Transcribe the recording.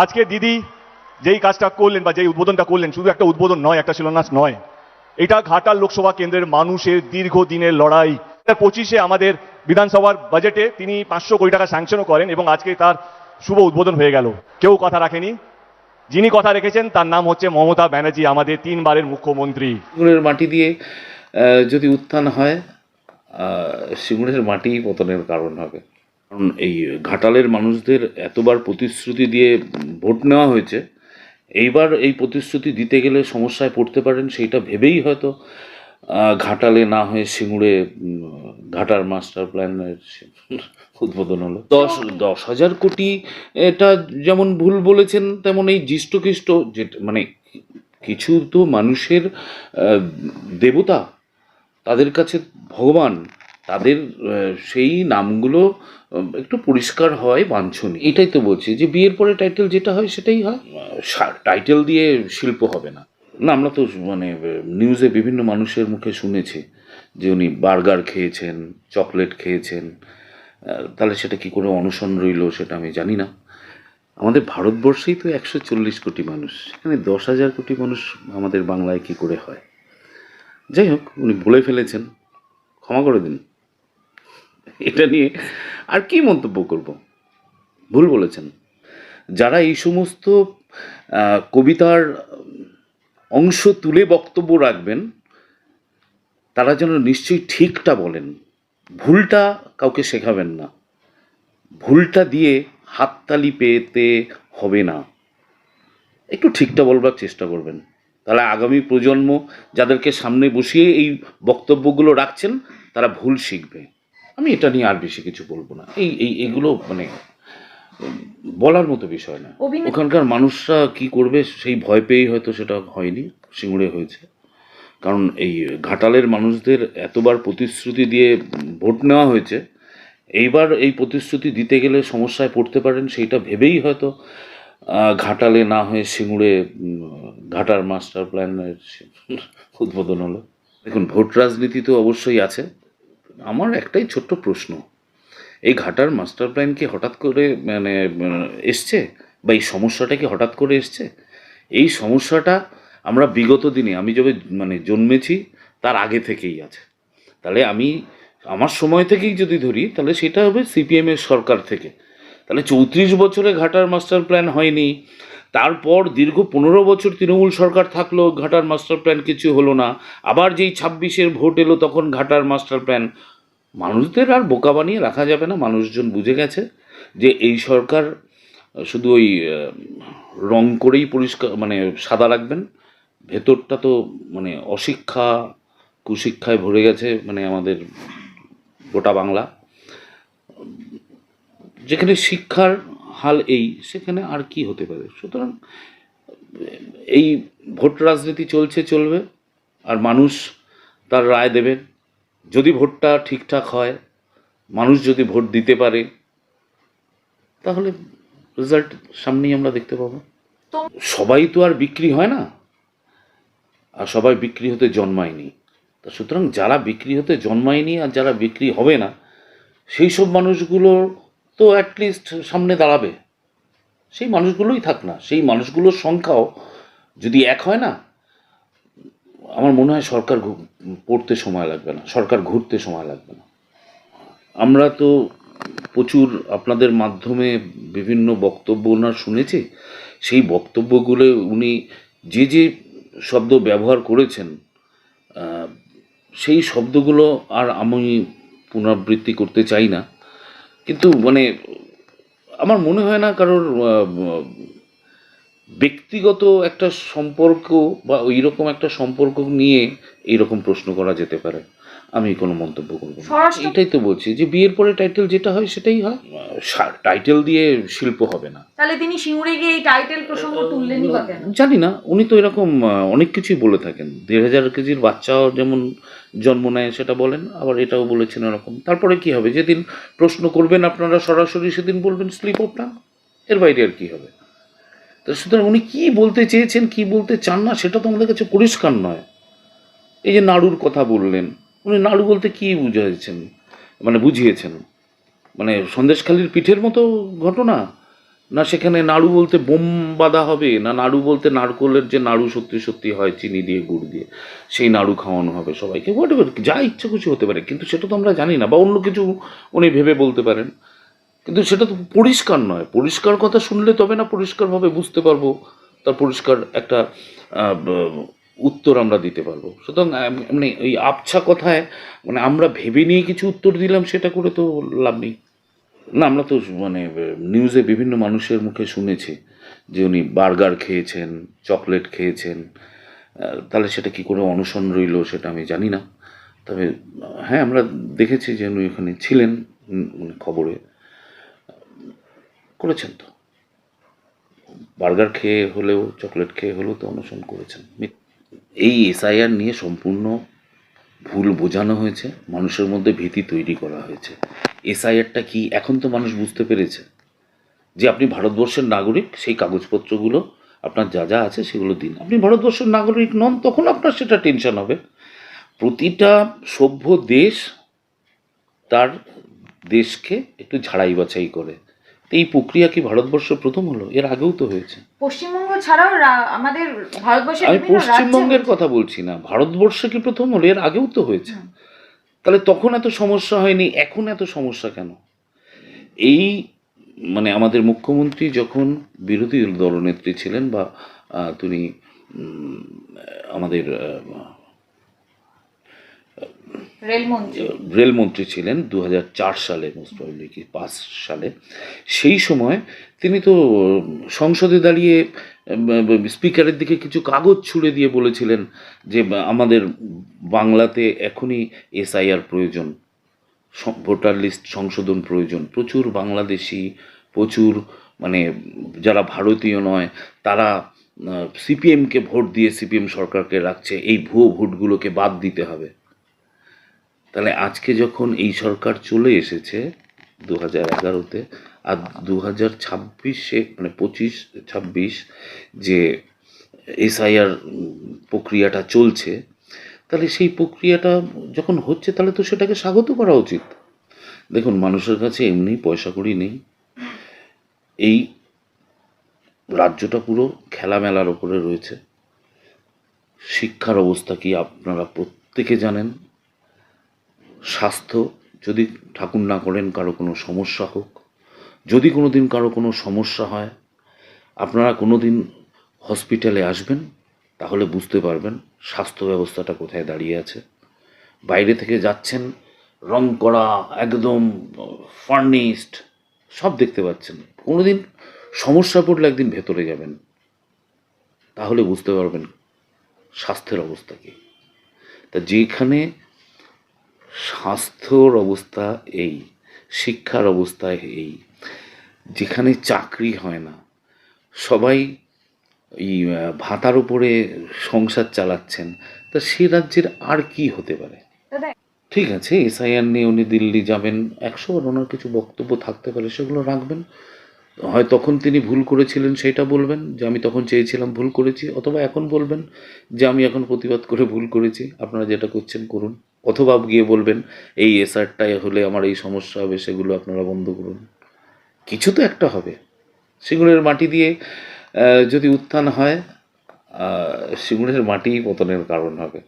আজকে দিদি যেই কাজটা করলেন বা যেই উদ্বোধনটা করলেন, শুধু একটা উদ্বোধন নয়, একটা শিলান্যাস নয়, এটা ঘাটাল লোকসভা কেন্দ্রের মানুষের দীর্ঘদিনের লড়াই। 2025-এ আমাদের বিধানসভার বাজেটে তিনি 500 কোটি টাকা স্যাংশনও করেন এবং আজকে তার শুভ উদ্বোধন হয়ে গেল। কেউ কথা রাখেনি, যিনি কথা রেখেছেন তার নাম হচ্ছে মমতা ব্যানার্জি, আমাদের 3 বারের মুখ্যমন্ত্রী। সিঙ্গুরের মাটি দিয়ে যদি উত্থান হয়, সিঙ্গুরের মাটি পতনের কারণ হবে। কারণ এই ঘাটালের মানুষদের এতবার প্রতিশ্রুতি দিয়ে ভোট নেওয়া হয়েছে, এইবার এই প্রতিশ্রুতি দিতে গেলে সমস্যায় পড়তে পারেন সেইটা ভেবেই হয়তো ঘাটালে না হয়ে সিঙ্গুরে ঘাটার মাস্টার প্ল্যানের উদ্বোধন হলো। 10,000 কোটি এটা যেমন ভুল বলেছেন, তেমন এই জিষ্টকৃষ্ট যেটা মানে কিছু তো মানুষের দেবতা, তাদের কাছে ভগবান, তাদের সেই নামগুলো একটু পরিষ্কার হয় বাঞ্ছনীয়। এটাই তো বলছি যে বিয়ের পরে টাইটেল যেটা হয় সেটাই হয়, টাইটেল দিয়ে শিল্প হবে না। না, আমরা তো মানে নিউজে বিভিন্ন মানুষের মুখে শুনেছি যে উনি বার্গার খেয়েছেন, চকলেট খেয়েছেন, তাহলে সেটা কি করে অনশন রইল সেটা আমি জানি না। আমাদের ভারতবর্ষেই তো 140 কোটি মানুষ, সেখানে 10,000 কোটি মানুষ আমাদের বাংলায় কি করে হয়? যাই হোক, উনি বলে ফেলেছেন, ক্ষমা করে দিন। এটা নিয়ে আর কি মন্তব্য করব? ভুল বলেছেন। যারা এই সমস্ত কবিতার অংশ তুলে বক্তব্য রাখবেন, তারা যেন নিশ্চয়ই ঠিকটা বলেন, ভুলটা কাউকে শেখাবেন না। ভুলটা দিয়ে হাততালি পেতে হবে না, একটু ঠিকটা বলবার চেষ্টা করবেন। তাহলে আগামী প্রজন্ম যাদেরকে সামনে বসিয়ে এই বক্তব্যগুলো রাখছেন, তারা ভুল শিখবে। আমি এটা নিয়ে আর বেশি কিছু বলবো না। এগুলো মানে বলার মতো বিষয় না। ওখানকার মানুষরা কি করবে সেই ভয় পেয়েই হয়তো সেটা হয়নি, সিঙ্গুরে হয়েছে। কারণ এই ঘাটালের মানুষদের এতবার প্রতিশ্রুতি দিয়ে ভোট নেওয়া হয়েছে, এইবার এই প্রতিশ্রুতি দিতে গেলে সমস্যায় পড়তে পারেন সেইটা ভেবেই হয়তো ঘাটালে না হয়ে সিঙ্গুরে ঘাটার মাস্টার প্ল্যানের উদ্বোধন হলো। দেখুন, ভোট রাজনীতি তো অবশ্যই আছে। আমার একটাই ছোট্ট প্রশ্ন, এই ঘাটার মাস্টার প্ল্যান কি হঠাৎ করে মানে এসছে, বা এই সমস্যাটা কি হঠাৎ করে এসছে? এই সমস্যাটা আমরা বিগত দিনে, আমি যবে মানে জন্মেছি তার আগে থেকেই আছে। তাহলে আমি আমার সময় থেকেই যদি ধরি, তাহলে সেটা হবে সিপিএমের সরকার থেকে। তাহলে 34 বছরে ঘাটার মাস্টার প্ল্যান হয়নি, তারপর দীর্ঘ 15 বছর তৃণমূল সরকার থাকলো, ঘাটার মাস্টার প্ল্যান কিছু হলো না, আবার যেই 26-এর ভোট এলো তখন ঘাটার মাস্টার প্ল্যান। মানুষদের আর বোকা বানিয়ে রাখা যাবে না। মানুষজন বুঝে গেছে যে এই সরকার শুধু ওই রং করেই পরিষ্কার মানে সাদা রাখবেন, ভেতরটা তো মানে অশিক্ষা কুশিক্ষায় ভরে গেছে মানে আমাদের গোটা বাংলা। যেখানে শিক্ষার হাল এই, সেখানে আর কি হতে পারে? সুতরাং এই ভোট রাজনীতি চলবে, আর মানুষ তার রায় দেবেন। যদি ভোটটা ঠিকঠাক হয়, মানুষ যদি ভোট দিতে পারে, তাহলে রেজাল্ট সামনেই আমরা দেখতে পাবো। সবাই তো আর বিক্রি হয় না, আর সবাই বিক্রি হতে জন্মায়নি। তা সুতরাং যারা বিক্রি হতে জন্মায়নি আর যারা বিক্রি হবে না, সেই সব মানুষগুলো তো অ্যাটলিস্ট সামনে দাঁড়াবে। সেই মানুষগুলোই থাক না, সেই মানুষগুলোর সংখ্যাও যদি এক হয় না, আমার মনে হয় সরকার পড়তে সময় লাগবে না, সরকার ঘুরতে সময় লাগবে না। আমরা তো প্রচুর আপনাদের মাধ্যমে বিভিন্ন বক্তব্য ওনার শুনেছি। সেই বক্তব্যগুলো উনি যে যে শব্দ ব্যবহার করেছেন, সেই শব্দগুলো আর আমি পুনরাবৃত্তি করতে চাই না। কিন্তু মানে আমার মনে হয় না কারোর ব্যক্তিগত একটা সম্পর্ক বা ওই রকম একটা সম্পর্ক নিয়ে এইরকম প্রশ্ন করা যেতে পারে। আমি কোনো মন্তব্য করব না। এটাই তো বলছি যে বিয়ের পরে টাইটেল যেটা হয় সেটাই হয়, টাইটেল দিয়ে শিল্প হবে না। তাহলে তিনি সিঙ্গুরে গিয়ে এই টাইটেল প্রসঙ্গ তুললেনই বা কেন? জানি না, উনি তো এরকম অনেক কিছুই বলে থাকেন। 1,500 কেজির বাচ্চাও যেমন জন্ম নেয় সেটা বলেন, আবার এটাও বলেছেন এরকম। তারপরে কি হবে? যেদিন প্রশ্ন করবেন আপনারা সরাসরি, সেদিন বলবেন স্লিপ অফ টাং, এর বাইরে আর কি হবে? তো সুতরাং উনি কী বলতে চেয়েছেন, কী বলতে চান না, সেটা তো আমাদের কাছে পরিষ্কার নয়। এই যে নাড়ুর কথা বললেন, উনি নাড়ু বলতে কী বুঝিয়েছেন, মানে বুঝিয়েছেন মানে সন্দেশখালির পিঠের মতো ঘটনা, না সেখানে নাড়ু বলতে বোম বাঁধা হবে, না নাড়ু বলতে নারকোলের যে নাড়ু সত্যি সত্যি হয় চিনি দিয়ে গুড় দিয়ে, সেই নাড়ু খাওয়ানো হবে সবাইকে, হোয়াট এভার, যা ইচ্ছা খুশি হতে পারে, কিন্তু সেটা তো আমরা জানি না, বা অন্য কিছু উনি ভেবে বলতে পারেন, কিন্তু সেটা তো পরিষ্কার নয়। পরিষ্কার কথা শুনলে তবে না পরিষ্কারভাবে বুঝতে পারবো, তার পরিষ্কার একটা উত্তর আমরা দিতে পারবো। সুতরাং মানে ওই আবছা কথায় মানে আমরা ভেবে নিয়ে কিছু উত্তর দিলাম সেটা করে তো লাভ নেই। না আমরা তো মানে নিউজে বিভিন্ন মানুষের মুখে শুনেছি যে উনি বার্গার খেয়েছেন, চকলেট খেয়েছেন, তাহলে সেটা কি করে অনশন রইল সেটা আমি জানি না। তবে হ্যাঁ আমরা দেখেছি যে উনি এখানে ছিলেন, মানে খবরে করেছেন তো, বার্গার খেয়ে হলেও চকলেট খেয়ে হলেও তো অনশন করেছেন। এই এসআইআর নিয়ে সম্পূর্ণ ভুল বোঝানো হয়েছে, মানুষের মধ্যে ভীতি তৈরি করা হয়েছে। এসআইআরটা কি এখন তো মানুষ বুঝতে পেরেছে যে আপনি ভারতবর্ষের নাগরিক, সেই কাগজপত্রগুলো আপনার যা যা আছে সেগুলো দিন। আপনি ভারতবর্ষের নাগরিক নন তখন আপনার সেটা টেনশন হবে। প্রতিটা সভ্য দেশ তার দেশকে একটু ঝাড়াই বাছাই করে, এই প্রক্রিয়া কি ভারতবর্ষ প্রথম হলো? এর আগেও তো হয়েছে। পশ্চিমবঙ্গ ছাড়াও আমাদের ভারতবর্ষের আমি বিভিন্ন রাজ্যে পশ্চিমবঙ্গের হচ্ছে। কথা বলছি না, ভারতবর্ষ কি প্রথম হলো? এর আগেও তো হয়েছে। তাহলে তখন এত সমস্যা হয়নি, এখন এত সমস্যা কেন? এই মানে আমাদের মুখ্যমন্ত্রী যখন বিরোধী দলনেত্রী ছিলেন, বা তিনি আমাদের রেলমন্ত্রী রেলমন্ত্রী ছিলেন 2004 সালে, মোস্ট প্রবাবলি কি 5 সালে, সেই সময় তিনি তো সংসদে দাঁড়িয়ে স্পিকারের দিকে কিছু কাগজ ছুঁড়ে দিয়ে বলেছিলেন যে আমাদের বাংলাতে এখনই এসআইআর প্রয়োজন, ভোটার লিস্ট সংশোধন প্রয়োজন। প্রচুর বাংলাদেশি, প্রচুর মানে যারা ভারতীয় নয় তারা সিপিএমকে ভোট দিয়ে সিপিএম সরকারকে রাখছে, এই ভুয়ো ভোটগুলোকে বাদ দিতে হবে। তাহলে আজকে যখন এই সরকার চলে এসেছে 2011-তে, আর 2026-এ মানে 25-26 যে এসআইআর প্রক্রিয়াটা চলছে, তাহলে সেই প্রক্রিয়াটা যখন হচ্ছে তাহলে তো সেটাকে স্বাগত করা উচিত। দেখুন মানুষের কাছে এমনি পয়সা কড়ি নেই, এই রাজ্যটা পুরো খেলামেলার ওপরে রয়েছে। শিক্ষার অবস্থা কি আপনারা প্রত্যেকে জানেন। স্বাস্থ্য যদি ঠাকুর না করেন কারো কোনো সমস্যা হোক, যদি কোনো দিন কারো কোনো সমস্যা হয়, আপনারা কোনো দিন হসপিটালে আসবেন, তাহলে বুঝতে পারবেন স্বাস্থ্য ব্যবস্থাটা কোথায় দাঁড়িয়ে আছে। বাইরে থেকে যাচ্ছেন রং করা একদম ফার্নিশড সব দেখতে পাচ্ছেন, কোনো দিন সমস্যা পড়লে একদিন ভেতরে যাবেন, তাহলে বুঝতে পারবেন স্বাস্থ্যের অবস্থা কী। তা যেখানে স্বাস্থ্যর অবস্থা এই, শিক্ষার অবস্থা এই, যেখানে চাকরি হয় না, সবাই এই ভাতার উপরে সংসার চালাচ্ছেন, তা সে রাজ্যের আর কি হতে পারে? দাদা ঠিক আছে এসআইআর নিয়ে উনি দিল্লি যাবেন, 100বার ওনার কিছু বক্তব্য থাকতে পারে, সেগুলো রাখবেন। হয় তখন তিনি ভুল করেছিলেন সেটা বলবেন যে আমি তখন চেয়েছিলাম ভুল করেছি, অথবা এখন বলবেন যে আমি এখন প্রতিবাদ করে ভুল করেছি, আপনারা যেটা করছেন করুন, অথবা গিয়ে বলবেন এই এসআরটাই হলে আমার এই সমস্যা হবে, সেগুলো আপনারা বন্ধ করুন। কিছু তো একটা হবে। সিঙ্গুরের মাটি দিয়ে যদি উত্থান হয়, সিঙ্গুরের মাটিই পতনের কারণ হবে।